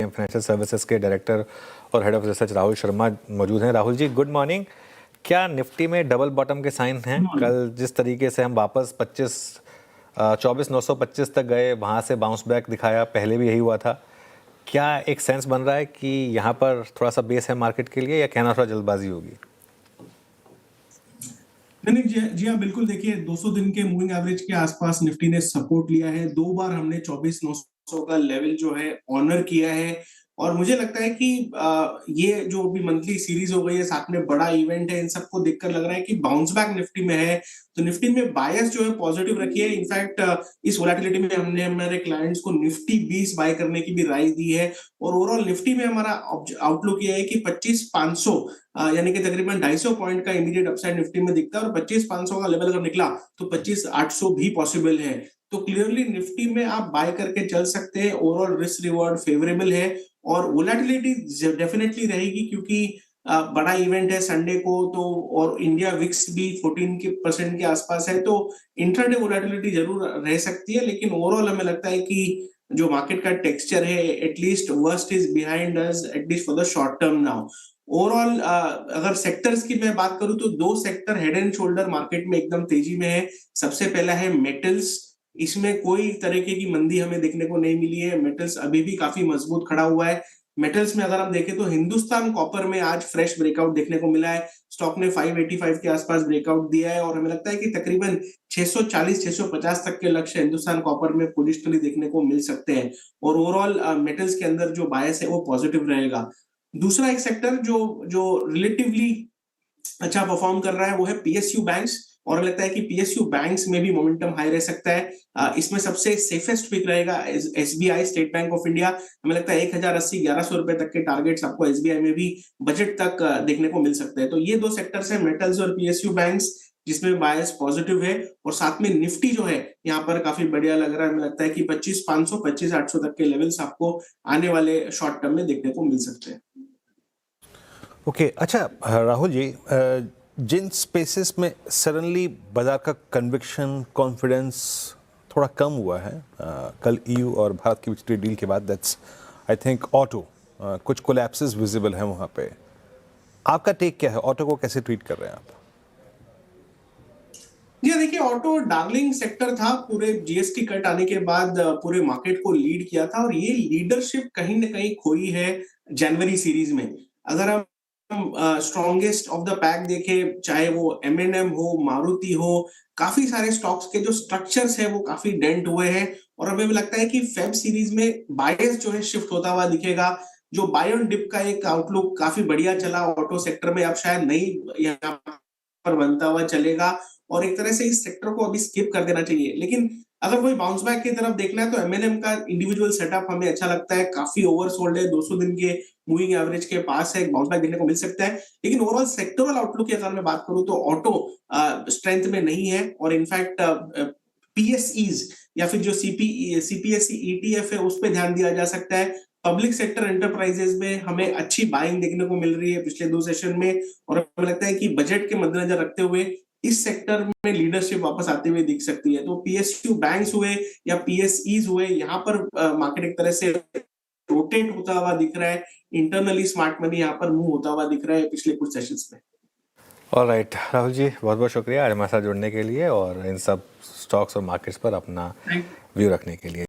Financial services के director और head of research Rahul Sharma मौजूद हैं। Rahul ji, good morning. क्या निफ्टी में डबल बॉटम के साइन हैं? कल जिस तरीके से हम वापस 24,925 तक गए, वहाँ से बाउंस बैक दिखाया, पहले भी यही हुआ था। क्या एक सेंस बन रहा है कि यहाँ पर थोड़ा सा बेस है मार्केट के लिए, या कहना थोड़ा जल्दबाजी होगी? नहीं जी हाँ, बिल्कुल। देखिए, 200 दिन के मूविंग एवरेज के आसपास निफ्टी ने सपोर्ट लिया है। 2 बार हमने 24,900 का लेवल जो है ऑनर किया है, और मुझे लगता है कि ये जो अभी मंथली सीरीज हो गई है, साथ में बड़ा इवेंट है, इन सबको देखकर लग रहा है कि बाउंस बैक निफ्टी में है। तो निफ्टी में बायस जो है पॉजिटिव रखिए। इनफैक्ट इस वोलेटिलिटी में हमने हमारे क्लाइंट्स को निफ्टी 20 बाय करने की भी राय दी है, और ओवरऑल निफ्टी में हमारा आउटलुक ये है कि 25,500 यानी कि तकरीबन 250 पॉइंट का इमीडिएट अपसाइड निफ्टी में दिखता है, और 25,500 का लेवल अगर निकला तो 25,800 भी पॉसिबल है। तो क्लियरली निफ्टी में आप बाय करके चल सकते हैं। ओवरऑल रिस्क रिवॉर्ड फेवरेबल है, और वोलेटिलिटी डेफिनेटली रहेगी, क्योंकि बड़ा इवेंट है संडे को, तो और इंडिया विक्स भी 14% के आसपास है, तो इंट्राडे वोलेटिलिटी जरूर रह सकती है। लेकिन ओवरऑल हमें लगता है कि जो मार्केट का टेक्सचर है, at least worst is behind us, at least for the short term now. Overall अगर सेक्टर्स की मैं बात करूं, तो 2 sector head and shoulder market में एकदम तेजी में है। सबसे पहला है मेटल्स। इसमें कोई तरीके की मंदी हमें देखने को नहीं मिली है। मेटल्स अभी भी काफी मजबूत खड़ा हुआ है। मेटल्स में अगर हम देखें तो हिंदुस्तान कॉपर में आज फ्रेश ब्रेकआउट देखने को मिला है। स्टॉक ने 585 के आसपास ब्रेकआउट दिया है, और हमें लगता है कि तकरीबन 640-650 तक के लक्ष्य हिंदुस्तान कॉपर में पोजिशनली देखने को मिल सकते हैं। और ओवरऑल मेटल्स के अंदर जो बायस है वो पॉजिटिव रहेगा। दूसरा एक सेक्टर जो जो रिलेटिवली अच्छा परफॉर्म कर रहा है वो है पीएसयू बैंक्स, और हमें लगता है कि पीएसयू बैंक्स में भी मोमेंटम हाई रह सकता है। इसमें सबसे सेफेस्ट पिक रहेगा SBI, state bank of India. हमें लगता है 1,080-1,100 रुपए तक के टारगेट्स आपको एसबीआई में भी बजट तक देखने को मिल सकते हैं। तो ये 2 सेक्टर्स हैं, मेटल्स और पीएसयू बैंक्स, जिसमें बायस पॉजिटिव है। और साथ में निफ्टी जो है यहाँ पर काफी बढ़िया लग रहा है। हमें लगता है कि 25,500, 25,800 तक के लेवल्स आपको आने वाले शॉर्ट टर्म में देखने को मिल सकते हैं। ओके, अच्छा राहुल जी, जिन स्पेसेस में सडनली बाजार का कन्विक्शन, कॉन्फिडेंस थोड़ा कम हुआ है कल ईयू और भारत की बिछड़ी डील के बाद, दैट्स आई थिंक ऑटो। कुछ कोलैप्सेस विजिबल हैं वहाँ पे। आपका टेक क्या है? ऑटो को कैसे ट्रीट कर रहे हैं आप? जी देखिए, ऑटो डार्लिंग सेक्टर था। पूरे जीएसटी कट आने के बाद पूरे मार्केट को लीड किया था, और ये लीडरशिप कहीं ना कहीं खोई है जनवरी सीरीज में। अगर हम स्ट्रॉन्गेस्ट ऑफ द पैक देखें, चाहे वो एमएनएम हो, मारुति हो, काफी सारे स्टॉक्स के जो स्ट्रक्चर्स है वो काफी डेंट हुए हैं। और हमें भी लगता है कि फेब सीरीज में बायस जो है शिफ्ट होता हुआ दिखेगा। जो बाय ऑन डिप का एक आउटलुक काफी बढ़िया चला ऑटो सेक्टर में, अब शायद नहीं यहाँ पर बनता हुआ चलेगा, और एक तरह से इस सेक्टर को अभी स्किप कर देना चाहिए। लेकिन अगर कोई बाउंस बैक की तरफ देखना है तो एमएनएम का इंडिविजुअल सेटअप हमें अच्छा लगता है। काफी ओवरसोल्ड है, 200 दिन के मूविंग एवरेज के पास है, बाउंस बैक देखने को मिल सकता है। लेकिन ओवरऑल सेक्टोरल आउटलुक की अगर मैं बात करूं तो ऑटो स्ट्रेंथ में नहीं है, और इनफैक्ट पीएसईज या फिर जो सीपीएसई ईटीएफ है उस पर ध्यान दिया जा सकता है। पब्लिक सेक्टर एंटरप्राइजेस में हमें अच्छी बाइंग देखने को मिल रही है पिछले 2 सेशन में, और हमें लगता है कि बजट के मद्देनजर रखते हुए इस सेक्टर में लीडरशिप वापस आते हुए दिख सकती है। तो पीएसयू बैंक्स हुए या पीएसईज हुए, यहाँ पर मार्केट एक तरह से रोटेट होता हुआ दिख रहा है। इंटरनली स्मार्ट मनी यहाँ पर मूव होता हुआ दिख रहा है पिछले कुछ सेशंस में। ऑलराइट राहुल जी, बहुत बहुत शुक्रिया आज हमारे साथ जुड़ने के लिए और इन सब स्टॉक्स और मार्केट्स पर अपना व्यू रखने के लिए।